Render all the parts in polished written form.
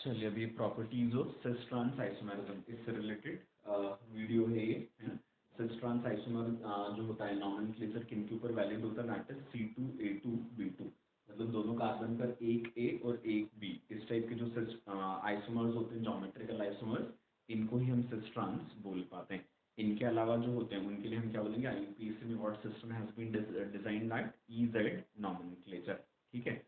चलिए अभी properties of cis trans isomerism इससे रिलेटेड वीडियो है ये, है ना। सिस ट्रांस आइसोमर जो होता है नॉमेनक्लेचर किनके ऊपर वैलिड होता है, दैट इज C2A2B2, मतलब दोनों कार्बन पर एक A और एक B, इस टाइप के जो सिस आइसोमर्स होते हैं, ज्योमेट्रिकल आइसोमर्स, इनको ही हम सिस ट्रांस बोल पाते हैं। इनके अलावा जो होते हैं उनके लिए हम क्या बोलेंगे, IUPAC में what system has been design that EZ nomenclature, ठीक है।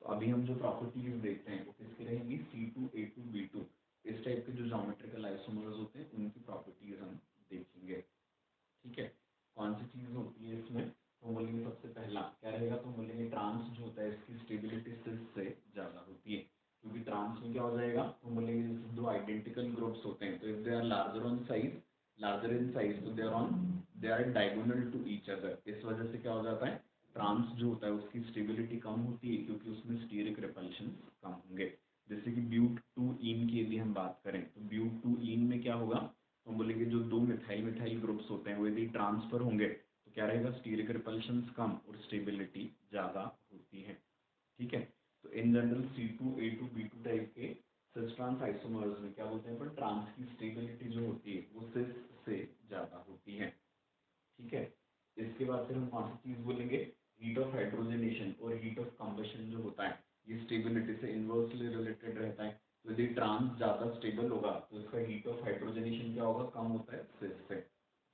तो अभी हम जो प्रॉपर्टीज देखते हैं वो किसकी रहेंगी, C2A2B2, इस टाइप के जो ज्योमेट्रिकल आइसोमर्स होते हैं उनकी प्रॉपर्टीज हम देखेंगे, ठीक है। कौन सी चीज होती है इसमें, तो बोलेंगे सबसे पहला क्या रहेगा, तो बोलेंगे ट्रांस जो होता है इसकी स्टेबिलिटी सिस से ज़्यादा होती है, क्योंकि ट्रांस में क्या हो जाएगा, तो बोलेंगे जैसे दो आइडेंटिकल ग्रुप्स होते हैं, तो if they are larger in size तो they are diagonal to each other, इस वजह से क्या हो जाता है, ट्रांस जो होता है उसकी स्टेबिलिटी कम होती है, क्योंकि उसमें स्टीरिक रिपल्शन कम होंगे। जैसे कि ब्यूट टू इन की यदि हम बात करें, तो ब्यूट टू इन में क्या होगा, तो हम बोलेंगे जो दो मिथाइल मिथाइल ग्रुप्स होते हैं वो यदि ट्रांसफर होंगे तो क्या रहेगा, स्टीरिक रिपल्शन कम और स्टेबिलिटी ज़्यादा होती है, ठीक है। तो इन जनरल C2A2B2 टाइप के सिस ट्रांस आइसोमर्स में क्या बोलते हैं, पर ट्रांस की स्टेबिलिटी जो होती है वो सिस से ज़्यादा होती है, ठीक है। इसके बाद फिर हम कौन सी चीज़ बोलेंगे, हीट ऑफ हाइड्रोजनेशन और हीट ऑफ कंबशन जो होता है ये स्टेबिलिटी से इन्वर्सली रिलेटेड रहता है। तो यदि ट्रांस ज़्यादा स्टेबल होगा तो इसका हीट ऑफ हाइड्रोजनेशन क्या होगा, कम होता है सिस से,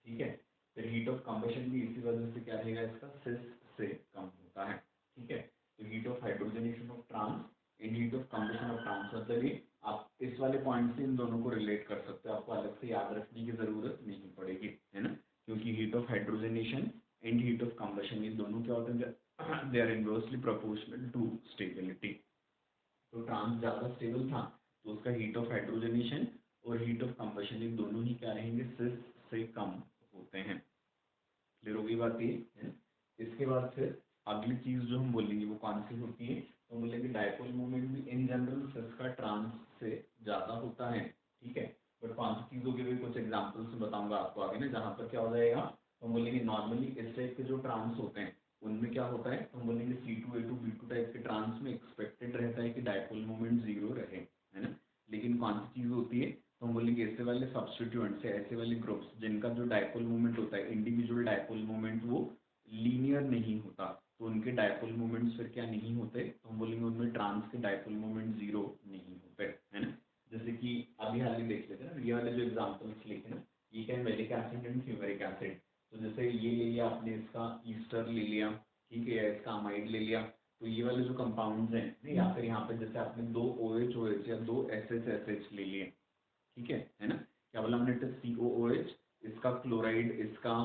ठीक है। फिर हीट ऑफ कंबशन भी इसी वजह से क्या रहेगा, इसका सिस से कम होता है, ठीक है। तो heat of hydrogenation of trans and heat of combustion of trans, मतलब ये आप इस वाले पॉइंट से इन दोनों को रिलेट कर सकते हो, आपको अलग से याद रखने की जरूरत नहीं पड़ेगी, है ना। क्योंकि heat of hydrogenation and heat of combustion ये दोनों क्या होते हैं, they are inversely proportional to stability. तो ट्रांस ज़्यादा स्टेबल था तो उसका हीट ऑफ हाइड्रोजनेशन और हीट ऑफ कंबशन ये दोनों ही क्या रहेंगे, सिस से कम होते हैं। क्लियर होगी बात ये, है। इसके बाद फिर अगली चीज़ जो हम बोलेंगे वो कौन सी होती है, तो बोलेंगे डायपोल मोमेंट भी इन जनरल सिस का ट्रांस से ज़्यादा होता है, ठीक है। बट कौन सी चीज़ों के भी कुछ एग्जाम्पल्स बताऊंगा आपको आगे ना, जहाँ पर क्या हो जाएगा, तो हम बोलेंगे नॉर्मली इस टाइप के जो ट्रांस होते हैं उनमें क्या होता है, तो हम बोलेंगे C2A2B2 टाइप के ट्रांस में एक्सपेक्टेड रहता है कि डायपोल मोमेंट 0 रहे, है ना। लेकिन कौन सी चीज़ होती है, तो हम बोलेंगे ऐसे वाले सब्स्टिट्यूएंट्स है, ऐसे वाले ग्रुप्स जिनका जो डायपोल मोमेंट होता है, इंडिविजुअल डायपोल मोमेंट वो लीनियर नहीं होता, तो उनके डायपोल मोमेंट्स फिर क्या नहीं होते, तो हम बोलेंगे उनमें ट्रांस के डायपोल मोमेंट 0 नहीं होते, है ना। जैसे कि अभी हाल ही देख लेते हैं ना, ये वाले जो एग्जाम्पल्स लिखे ना, ये क्या है, malic acid and fumaric acid. तो जैसे ये ले लिया आपने, इसका ईस्टर ले लिया, ठीक है, या इसका अमाइड ले लिया, तो ये वाले जो कंपाउंड्स हैं नहीं, या फिर यहाँ पे जैसे आपने दो OH या दो SH ले लिए, ठीक है ना। क्या बोला हमने, COOH, इसका क्लोराइड, इसका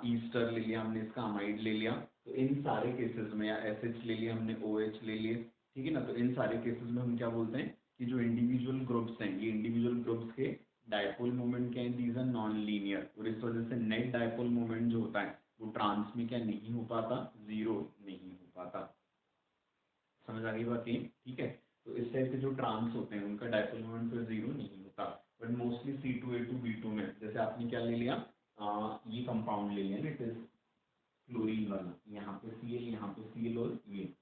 ईस्टर ले लिया हमने, इसका अमाइड ले लिया, तो इन सारे केसेस में, या SH ले लिया हमने, OH ले लिए, ठीक है ना। तो इन सारे केसेस में हम क्या बोलते हैं कि जो इंडिविजुअल ग्रुप्स हैं, ये इंडिविजुअल ग्रुप्स के डायपोल मोमेंट क्या है, दीज आर नॉन लीनियर, और इस वजह से नेट डायपोल मोमेंट जो होता है वो ट्रांस में क्या नहीं हो पाता, 0 नहीं हो पाता। समझ आ गई बात ये, ठीक है। तो इस टाइप के जो ट्रांस होते हैं उनका डायपोल मोमेंट फिर 0 नहीं होता। बट मोस्टली C2A2B2 में जैसे आपने क्या ले लिया, ये कंपाउंड ले लिया ना, इट इज क्लोरीन वाला, यहाँ पे Cl, यहाँ पे Cl और ये,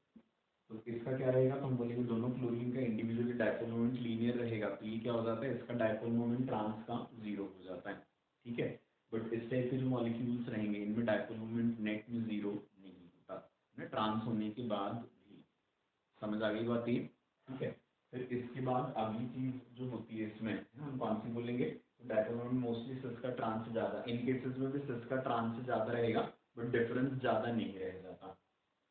तो इसका क्या रहेगा, तो हम बोलेंगे दोनों क्लोरीन का इंडिविजुअली डायपोल मोमेंट लीनियर रहेगा, तो ये क्या हो जाता है, इसका डायपोल मोमेंट ट्रांस का 0 हो जाता है, ठीक है। बट इस टाइप के जो मॉलिक्यूल्स रहेंगे इनमें डायपोल मोमेंट नेट में 0 नहीं होता ना, ट्रांस होने के बाद भी। समझ आ गई बात ये, ठीक है। फिर इसके बाद अगली चीज जो होती है इसमें, हम कौन सी बोलेंगे, डायपोल मोमेंट मोस्टली सिस का ट्रांस से ज़्यादा, इन केसेस में भी सिस का ट्रांस से ज़्यादा रहेगा, बट डिफरेंस ज़्यादा नहीं रह जाता,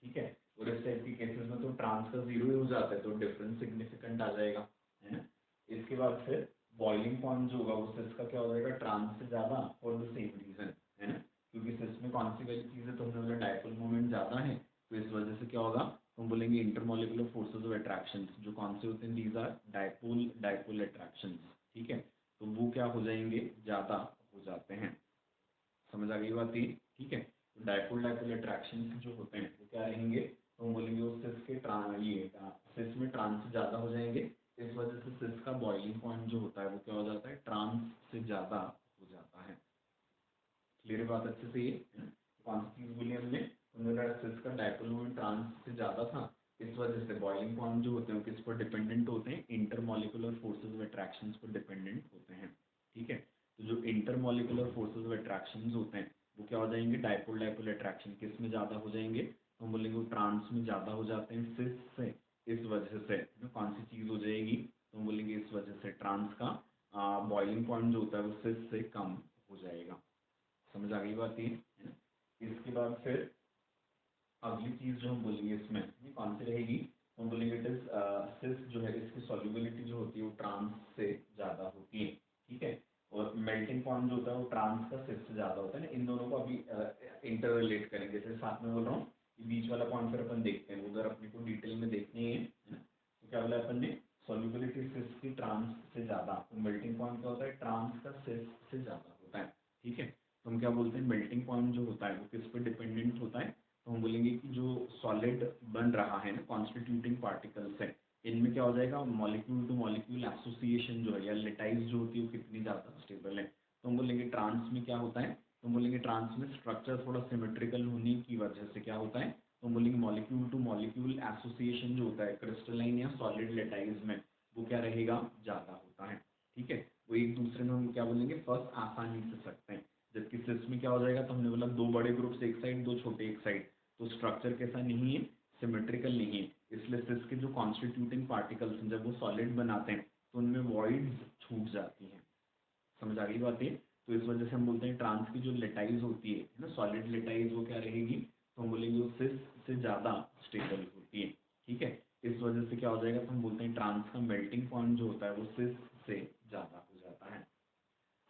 ठीक है। और इस टाइप के केसेस में तो ट्रांस का 0 ही हो जाता है, तो डिफरेंस सिग्निफिकेंट आ जाएगा, है ना। इसके बाद फिर बॉइलिंग पॉइंट जो होगा वो सिस का क्या हो जाएगा, ट्रांस से ज़्यादा, फॉर द सेम रीजन, है ना। क्योंकि सिस में कौन सी वाली चीज़ है, तो हमने बोला डायपोल मोमेंट ज़्यादा है, तो इस वजह से क्या होगा, हम बोलेंगे इंटरमोलिकुलर फोर्सेस ऑफ अट्रैक्शन जो कौन से होते हैं, these are dipole dipole attraction, ठीक है। तो वो क्या हो जाएंगे, ज़्यादा हो जाते हैं। समझ आ गई बात ये, ठीक है। तो डायपोल डायपोल अट्रैक्शन जो होते हैं वो क्या रहेंगे, तो हम बोलेंगे वो सिस के सिस में ट्रांस से ज़्यादा हो जाएंगे, इस वजह से सिस का बॉइलिंग पॉइंट जो होता है वो क्या हो जाता है, ट्रांस से ज़्यादा हो जाता है। क्लियर बात अच्छे से ये, कौन सी चीज़ बोली हमने, सिस का डायपोल मोमेंट ट्रांस से ज़्यादा था, इस वजह से बॉइलिंग पॉइंट जो होते हैं किस पर डिपेंडेंट होते हैं, इंटरमॉलिकुलर फोर्सेस व अट्रैक्शंस पर डिपेंडेंट होते हैं। ठीक है, तो जो इंटरमॉलिकुलर फोर्सेस व अट्रैक्शंस होते हैं वो क्या हो जाएंगे, डायपोल डायपोल अट्रैक्शन किस में ज़्यादा हो जाएंगे, तो हम बोलेंगे वो ट्रांस में ज़्यादा हो जाते हैं सिस से। इस वजह से कौन सी चीज़ हो जाएगी, तो हम बोलेंगे इस वजह से ट्रांस का बॉइलिंग पॉइंट जो होता है वो सिस से कम हो जाएगा। समझ आ गई बात ये, है ना। इसके बाद फिर अगली चीज़ जो हम बोलेंगे इसमें ये कौन सी रहेगी, तो हम बोलेंगे इट इज सिस जो है इसकी सॉल्युबिलिटी जो होती है वो ट्रांस से ज़्यादा होती है। ठीक है, और मेल्टिंग पॉइंट जो होता है वो ट्रांस का सिस से ज़्यादा होता है ना। इन दोनों को अभी इंटर रिलेट करेंगे, जैसे साथ में बोल रहा हूँ, बीच वाला पॉइंट फिर अपन देखते हैं, उधर अपने को डिटेल में देखनी है ना। तो क्या बोला अपन ने, सॉल्युबिलिटी सिस की ट्रांस से ज़्यादा, तो मेल्टिंग पॉइंट क्या होता है, ट्रांस का सिस से ज़्यादा होता है। ठीक है, तो हम क्या बोलते हैं, मेल्टिंग पॉइंट जो होता है वो किस पर डिपेंडेंट होता है, तो हम बोलेंगे कि जो सॉलिड बन रहा है ना, कॉन्स्टिट्यूटिंग पार्टिकल्स है, इनमें क्या हो जाएगा, मॉलिक्यूल टू मॉलिक्यूल एसोसिएशन जो है या लेटाइज जो होती है वो कितनी ज़्यादा स्टेबल है। तो हम बोलेंगे ट्रांस में क्या होता है, तो हम बोलेंगे ट्रांस में स्ट्रक्चर थोड़ा सिमेट्रिकल होने की वजह से क्या होता है, तो हम बोलेंगे मॉलिक्यूल टू मॉलिक्यूल एसोसिएशन जो होता है क्रिस्टलाइन या सॉलिड लेटाइज में वो क्या रहेगा, ज़्यादा होता है। ठीक है, वो एक दूसरे में हम क्या बोलेंगे, फर्स्ट आसानी से सकते हैं। जबकि सिस में क्या हो जाएगा, तो हमने बोला दो बड़े ग्रुप्स एक साइड दो छोटे एक साइड, तो स्ट्रक्चर कैसा नहीं है, सिमेट्रिकल नहीं है। इसलिए सिस के जो कॉन्स्टिट्यूटिंग पार्टिकल्स हैं जब वो सॉलिड बनाते हैं तो उनमें वॉइड्स छूट जाती हैं। समझ आ गई बात है। तो इस वजह से हम बोलते हैं ट्रांस की जो लेटाइज होती है ना, सॉलिड लेटाइज, वो क्या रहेगी, तो हम बोलेंगे वो सिस से ज़्यादा स्टेबल होती है। ठीक है, इस वजह से क्या हो जाएगा, तो हम बोलते हैं ट्रांस का मेल्टिंग पॉइंट जो होता है वो सिस से ज़्यादा हो जाता है।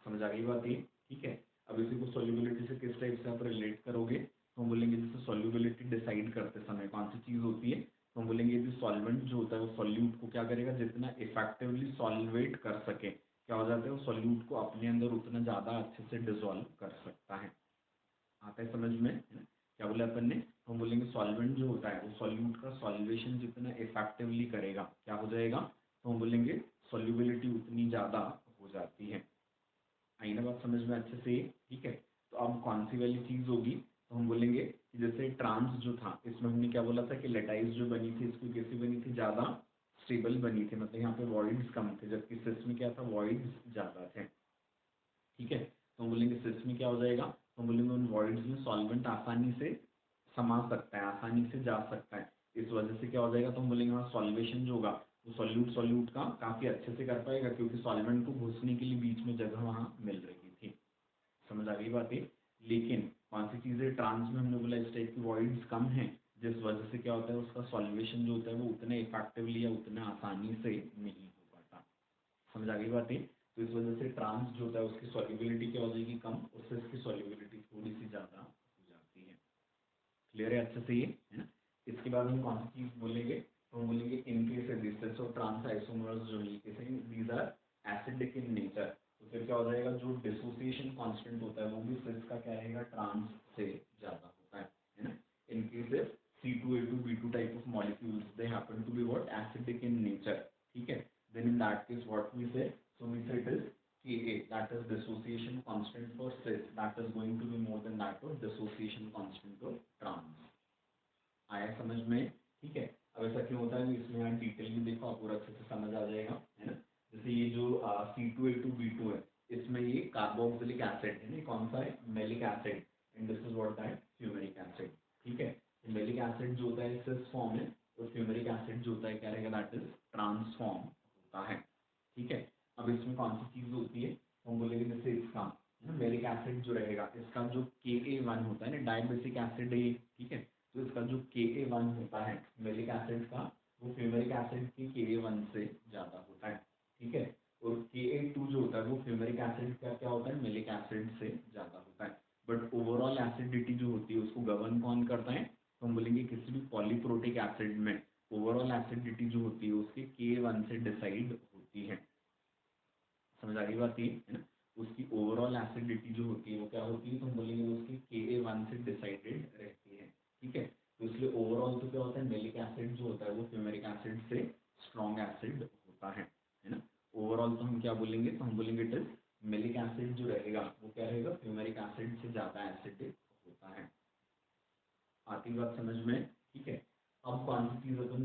समझ आ गई बात ये। ठीक है, अब इसी को सॉल्युबिलिटी से किस टाइप से आप रिलेट करोगे, तो हम बोलेंगे जैसे सॉल्युबिलिटी डिसाइड करते समय कौन सी चीज़ होती है, तो हम बोलेंगे यदि सॉल्वेंट जो होता है वो सॉल्यूट को क्या करेगा, जितना इफेक्टिवली सॉल्वेट कर सके क्या हो जाता है, वो सॉल्यूट को अपने अंदर उतना ज़्यादा अच्छे से डिसॉल्व कर सकता है। आता है समझ में, है ना। क्या बोले अपन ने, तो हम बोलेंगे सॉल्वेंट जो होता है वो सॉल्यूट का सॉल्वेशन जितना इफेक्टिवली करेगा क्या हो जाएगा, तो हम बोलेंगे सॉल्युबिलिटी उतनी ज़्यादा हो जाती है। आई ना बात समझ में अच्छे से। ठीक है, तो अब कौन सी वाली चीज़ होगी, तो हम बोलेंगे कि जैसे ट्रांस जो था इसमें हमने क्या बोला था कि लेटाइज जो बनी थी इसकी कैसी बनी थी, ज़्यादा स्टेबल बनी थी, मतलब यहाँ पे वॉइड्स कम थे, जबकि सिस में क्या था, वॉइड्स ज़्यादा थे। ठीक है, तो हम बोलेंगे सिस में क्या हो जाएगा, तो हम बोलेंगे उन वॉइड्स में सॉल्वेंट आसानी से समा सकता है, आसानी से जा सकता है। इस वजह से क्या हो जाएगा, तो हम बोलेंगे हाँ सॉल्वेशन जो होगा वो सॉल्यूट सॉल्यूट का काफ़ी अच्छे से कर पाएगा, क्योंकि सॉल्वेंट को घुसने के लिए बीच में जगह वहाँ मिल रही थी। समझ आ गई बात है। लेकिन कौन सी चीज़ें ट्रांस में हमने बोला इस टाइप की वॉइड्स कम है, जिस वजह से क्या होता है उसका सॉल्वेशन जो होता है वो उतने इफेक्टिवली या उतने आसानी से नहीं हो पाता। समझ आ गई बात है। तो इस वजह से ट्रांस जो होता है उसकी सॉल्युबिलिटी क्या हो जाएगी, कम, उससे इसकी सॉल्युबिलिटी थोड़ी सी ज़्यादा हो जाती है। क्लियर है अच्छे से ये, है ना। इसके बाद हम कौन सी चीज़ बोलेंगे, तो हम बोलेंगे in case resistance of trans isomers जो है these are acidic in nature, तो फिर क्या हो जाएगा, जो डिसोसिएशन कांस्टेंट होता है वो भी सिस का क्या रहेगा, ट्रांस से ज़्यादा होता है ना। इन cases C2H2 type of molecules they happen to be what, acidic in nature. ठीक है, then in that case what we say, so we say it is Ka, that is dissociation constant for cis, that is going to be more than that of dissociation constant for trans. आया समझ में। ठीक है, अब ऐसा क्यों होता है, इसमें आप डिटेल में देखो आप पूरा अच्छे से समझ आ जाएगा, है ना। जैसे ये जो C2H2B2 है इसमें ये कार्बोक्सिलिक एसिड है ना, कौन सा है, malic acid, and this is what that, fumaric acid. ठीक है, मेलिक एसिड जो होता है सिस फॉर्म है, और फ्यूमेरिक एसिड जो होता है क्या रहेगा, दैट इज ट्रांसफॉर्म होता है। ठीक है, अब इसमें कौन सी चीज़ होती है, तो हम बोलेंगे जैसे इसका मेलिक एसिड जो रहेगा इसका जो Ka1 होता है ना, डाइबेसिक एसिड है, ठीक है, तो इसका जो Ka1 होता है मेलिक एसिड का, वो फ्यूमेरिक एसिड के Ka1 से ज़्यादा होता है। ठीक है, और Ka2 जो होता है वो फ्यूमेरिक एसिड का क्या होता है, मेलिक एसिड से ज़्यादा होता है। बट ओवरऑल एसिडिटी जो होती है उसको गवर्न कौन करता है, तो हम बोलेंगे किसी भी पॉलीप्रोटिक एसिड में ओवरऑल एसिडिटी जो होती है उसके K1 से डिसाइड होती है। समझ आ गई बात ये, है ना। उसकी ओवरऑल एसिडिटी जो होती है वो क्या होती है, तो हम बोलेंगे उसकी Ka1 से डिसाइडेड रहती है। ठीक है, तो इसलिए ओवरऑल तो क्या होता है, मेलिक एसिड जो होता है वो फ्यूमेरिक एसिड से स्ट्रॉन्ग एसिड होता है ना। ओवरऑल तो हम क्या बोलेंगे, तो हम बोलेंगे इट इज मेलिक एसिड जो रहेगा वो क्या रहेगा, फ्यूमेरिक एसिड से ज़्यादा एसिडिक होता है। आती बात समझ में। ठीक है, अब कौन सी चीज़ अपन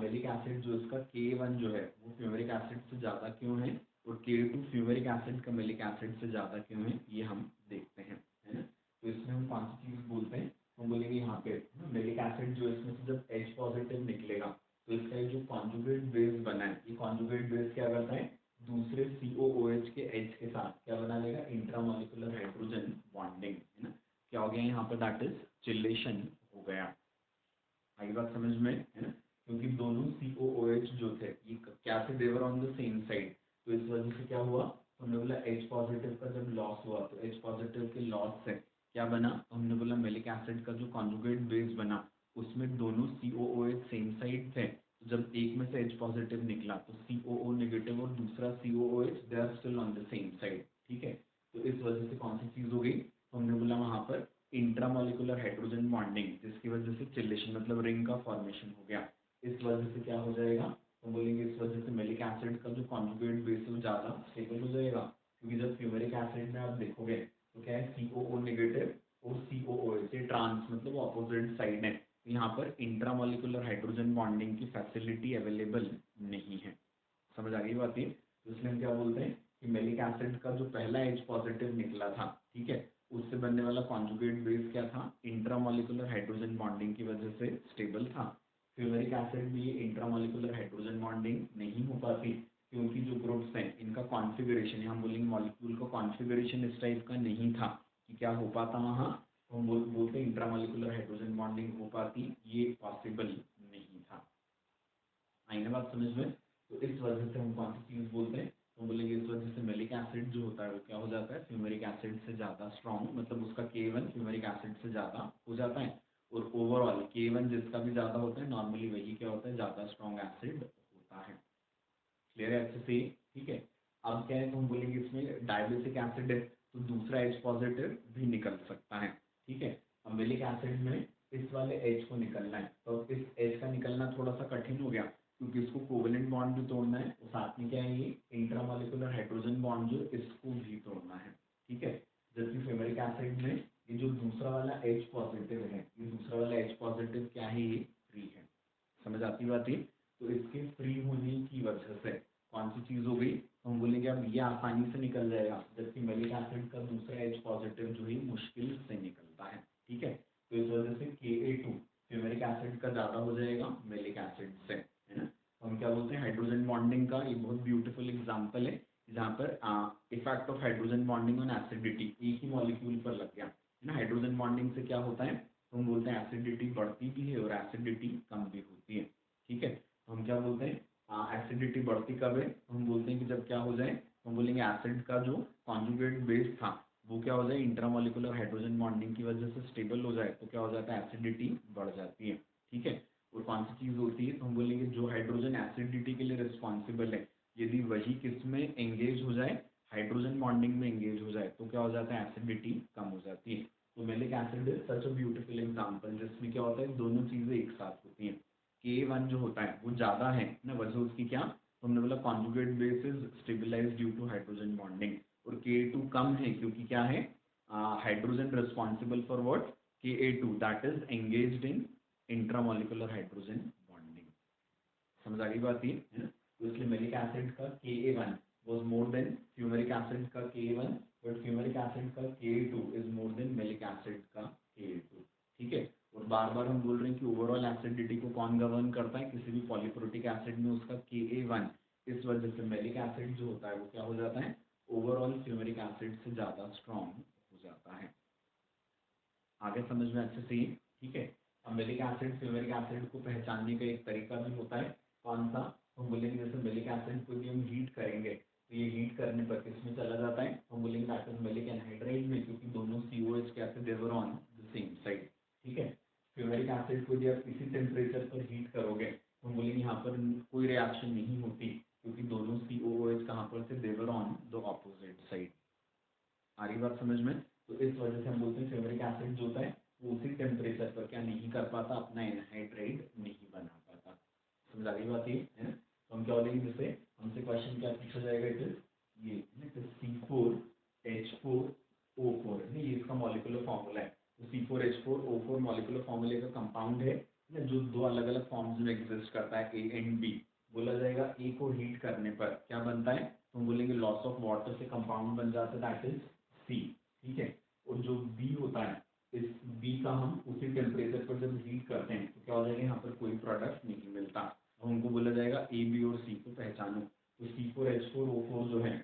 मेलिक एसिड जो इसका K1 जो है वो फ्यूमेरिक एसिड से ज़्यादा क्यों है और K2 फ्यूमेरिक एसिड का मेलिक एसिड से ज़्यादा क्यों है, ये हम देखते हैं, है ना। तो इसमें हम कौन सी चीज़ बोलते हैं, हम बोलेंगे यहाँ पे मेलिक एसिड जो इसमें से जब H पॉजिटिव निकलेगा तो इसका ये जो कॉन्जुगेट बेस बना है, ये कॉन्जुगेट बेस क्या करता है, दूसरे COOH के H के साथ क्या बना लेगा, इंट्रामोलिकुलर हाइड्रोजन बॉन्डिंग, है ना। क्या हो गया यहाँ पर, दैट इज चिलेशन हो गया। आई बात समझ में, है ना, क्योंकि दोनों COOH जो थे ये क्या थे, देवर ऑन द सेम साइड, तो इस वजह से क्या हुआ, तो हमने बोला H पॉजिटिव का जब लॉस हुआ तो H पॉजिटिव के लॉस से क्या बना, तो हमने बोला मेलिक एसिड का जो कॉन्जुगेट बेस बना उसमें दोनों COOH सेम साइड थे, तो जब एक में से H पॉजिटिव निकला तो COO नेगेटिव और दूसरा COOH they are still on the same side, ठीक है। तो इस वजह से कौन सी चीज़ हो गई, तो हमने बोला वहाँ पर इंट्रामोलिकुलर हाइड्रोजन बॉन्डिंग, जिसकी वजह से चिलेशन मतलब रिंग का फॉर्मेशन हो गया। इस वजह से क्या हो जाएगा, तो बोलेंगे इस वजह से मेलिक एसिड का जो कॉन्जुगेट बेस है वो ज़्यादा स्टेबल हो जाएगा, क्योंकि जब फ्यूमेरिक एसिड में आप देखोगे तो क्या है, COO नेगेटिव और COOH ये ट्रांस मतलब ऑपोजिट साइड है, तो यहाँ पर इंट्रामोलिकुलर हाइड्रोजन बॉन्डिंग की फैसिलिटी अवेलेबल नहीं है। समझ आ गई बात ये, तो इसलिए हम क्या बोलते हैं कि मेलिक एसिड का जो पहला H पॉजिटिव निकला था, ठीक है, उससे बनने वाला कॉन्जुगेट बेस क्या था, इंट्रामोलिकुलर हाइड्रोजन बॉन्डिंग की वजह से स्टेबल था। फ्यूमेरिक एसिड में ये इंट्रामोलिकुलर हाइड्रोजन बॉन्डिंग नहीं हो पाती, क्योंकि जो ग्रुप्स हैं इनका कॉन्फ़िगरेशन, हम बोलेंगे मॉलिक्यूल का कॉन्फ़िगरेशन इस टाइप का नहीं था कि क्या हो पाता वहाँ, तो हम बोलते हैं इंट्रामोलिकुलर हाइड्रोजन बॉन्डिंग हो पाती, ये पॉसिबल नहीं था। आई ना बात समझ में, तो इस वजह से हम कौन सी चीज़ बोलते हैं, तो बोलेंगे इस वजह से मेलिक एसिड जो होता है वो क्या हो जाता है, फ्यूमेरिक एसिड से ज़्यादा स्ट्रॉन्ग, मतलब उसका K1 फ्यूमेरिक एसिड से ज़्यादा हो जाता है, और ओवरऑल K1 जिसका भी ज़्यादा होता है नॉर्मली वही क्या होता है, ज़्यादा स्ट्रॉन्ग एसिड होता है। क्लियर है अच्छे से, ठीक है। अब क्या है, तो हम बोलेंगे इसमें डायबेटिक एसिड है तो दूसरा H पॉजिटिव भी निकल सकता है, ठीक है। अब मेलिक एसिड में इस वाले H को निकलना है, तो इस H का निकलना थोड़ा सा कठिन हो गया, क्योंकि इसको कोवेलेंट बॉन्ड भी तोड़ना है और साथ में क्या है, ये इंट्रामोलिकुलर हाइड्रोजन बॉन्ड जो इसको भी तोड़ना है, ठीक है। जबकि फ्यूमेरिक एसिड में ये जो दूसरा वाला H पॉजिटिव है, ये दूसरा वाला H पॉजिटिव क्या है, ये फ्री है। समझ आती बात है, तो इसके फ्री होने की वजह से कौन सी चीज़ हो गई, तो हम बोलेंगे अब ये आसानी से निकल जाएगा, जबकि मेलिक एसिड का दूसरा H पॉजिटिव जो है मुश्किल से निकलता है, ठीक है। तो इस वजह से Ka2 फ्यूमेरिक एसिड का ज़्यादा हो जाएगा मेलिक एसिड से, है ना। तो हम क्या बोलते हैं, हाइड्रोजन बॉन्डिंग का एक बहुत ब्यूटीफुल एग्जाम्पल है, जहाँ पर effect of hydrogen bonding on acidity एक ही मॉलिक्यूल पर लग गया, है ना। हाइड्रोजन बॉन्डिंग से क्या होता है, तो हम बोलते हैं एसिडिटी बढ़ती भी है और एसिडिटी कम भी होती है, ठीक है। तो हम क्या बोलते हैं, एसिडिटी बढ़ती कब है, तो हम बोलते हैं कि जब क्या हो जाए, तो हम बोलेंगे एसिड का जो कॉन्जुगेट बेस था वो क्या हो जाए, इंट्रामोलिकुलर हाइड्रोजन बॉन्डिंग की वजह से स्टेबल हो जाए, तो क्या हो जाता है, एसिडिटी बढ़ जाती है, ठीक है। और कौन सी चीज़ होती है, तो हम बोलेंगे जो हाइड्रोजन एसिडिटी के लिए रिस्पॉन्सिबल है, यदि वही किस में एंगेज हो जाए, हाइड्रोजन बॉन्डिंग में एंगेज हो जाए, तो क्या हो जाता है, एसिडिटी कम हो जाती है। तो malic acid is such a beautiful example, जिसमें क्या होता है, दोनों चीज़ें एक साथ होती हैं। K1 जो होता है वो ज़्यादा है ना, वजह उसकी क्या, तो हमने बोला conjugate base is stabilize due to hydrogen bonding, और K2 कम है क्योंकि क्या है, hydrogen responsible for what, Ka2 that is engaged in intramolecular hydrogen bonding. समझ आ गई बात ये, है ना। तो इसलिए मेलिक एसिड का Ka1 was more than fumaric acid का K1, बट फ्यूमेरिक एसिड का Ka2 is more than malic acid का Ka2, ठीक है। और बार बार हम बोल रहे हैं कि ओवरऑल एसिडिटी को कौन गवर्न करता है, किसी भी पॉलीप्रोटिक एसिड में उसका Ka1, इस वजह से मेलिक एसिड जो होता है वो क्या हो जाता है, ओवरऑल फ्यूमेरिक एसिड से ज़्यादा स्ट्रॉन्ग हो जाता है। आगे समझ में अच्छे से ही, ठीक है। अब मेलिक एसिड फ्यूमेरिक एसिड को पहचानने का एक तरीका भी होता है, कौन सा, हम बोलेंगे जैसे मेलिक एसिड को भी हम हीट करेंगे तो ये हीट करने पर किसमें चला जाता है, हम बोलेंगे दैट इज मेलिक एनहाइड्राइड में, क्योंकि दोनों COH क्या थे, they were on the same side, ठीक है। फ्यूमेरिक एसिड को जब इसी टेम्परेचर पर हीट करोगे तो हम बोलेंगे यहाँ पर कोई रिएक्शन नहीं होती, क्योंकि दोनों COOH कहाँ पर थे, they were on the opposite side. आ रही बात समझ में, तो इस वजह से हम बोलते हैं फ्यूमेरिक एसिड जो होता है वो उसी टेम्परेचर पर क्या नहीं कर पाता, अपना एनहाइड्राइड नहीं बना पाता। समझ आ गई बात ये, है ना। तो हम क्या बोलेंगे, जैसे हमसे क्वेश्चन क्या पूछा जाएगा, इट इज ये C4H4O4 है, ये इसका मॉलिक्यूलर फॉर्मूला है। तो C4H4O4 मॉलिक्यूलर फॉर्मूले का कंपाउंड है ना, जो दो अलग अलग फॉर्म्स फॉर्म्स में एग्जिस्ट करता है ए एंड बी, बोला जाएगा ए को हीट करने पर क्या बनता है, तो हम बोलेंगे लॉस ऑफ वाटर से कंपाउंड बन जाता है दैट इज सी, ठीक है। और जो बी होता है, इस बी का हम उसी टेम्परेचर पर जब हीट करते हैं तो क्या हो जाएगा, यहाँ पर कोई प्रोडक्ट नहीं मिलता, तो हमको बोला जाएगा ए बी और सी को पहचानो। तो C4H4O4 जो है,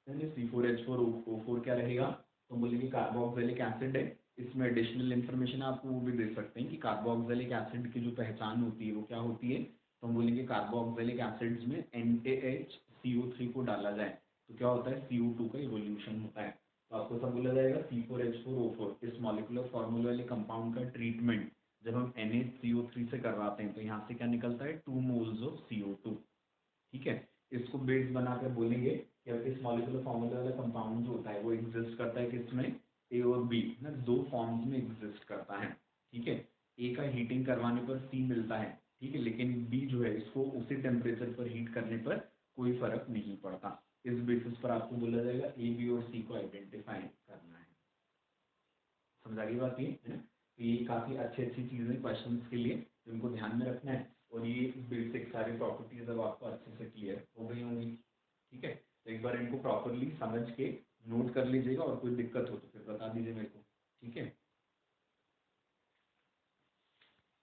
C4H4O4 क्या रहेगा, तो बोलेंगे कार्बोक्सिलिक एसिड है। इसमें एडिशनल इन्फॉर्मेशन आपको वो भी दे सकते हैं कि कार्बोक्सिलिक एसिड की जो पहचान होती है वो क्या होती है, तो हम बोलेंगे कार्बोक्सिलिक एसिड्स में NaHCO3 को डाला जाए तो क्या होता है, CO2 का इवोल्यूशन होता है। तो आपको सब बोला जाएगा C4H4O4 इस मॉलिक्यूलर फॉर्मूले वाले कंपाउंड का ट्रीटमेंट जब हम NaCO3 से करवाते हैं तो यहाँ से क्या निकलता है, 2 मोल्स ऑफ CO2, ठीक है। इसको बेस बनाकर बोलेंगे कि अब इस मॉलिक्यूलर फॉर्मूले वाला कंपाउंड जो होता है वो एग्जिस्ट करता है किसमें, ए और बी ना, दो फॉर्म्स में एग्जिस्ट करता है, ठीक है। ए का हीटिंग करवाने पर सी मिलता है, ठीक है, लेकिन बी जो है इसको उसी टेम्परेचर पर हीट करने पर कोई फर्क नहीं पड़ता। इस बेसिस पर आपको बोला जाएगा ए बी और सी को आइडेंटिफाई करना है। समझ आ गई बात ये है ना? तो ये काफ़ी अच्छी अच्छी चीज़ें क्वेश्चन के लिए इनको ध्यान में रखना है, और ये बेसिक सारी प्रॉपर्टीज अब आपको अच्छे से क्लियर हो गई होंगी, ठीक है। तो एक बार इनको प्रॉपरली समझ के नोट कर लीजिएगा, और कोई दिक्कत हो तो फिर बता दीजिए मेरे को, ठीक है।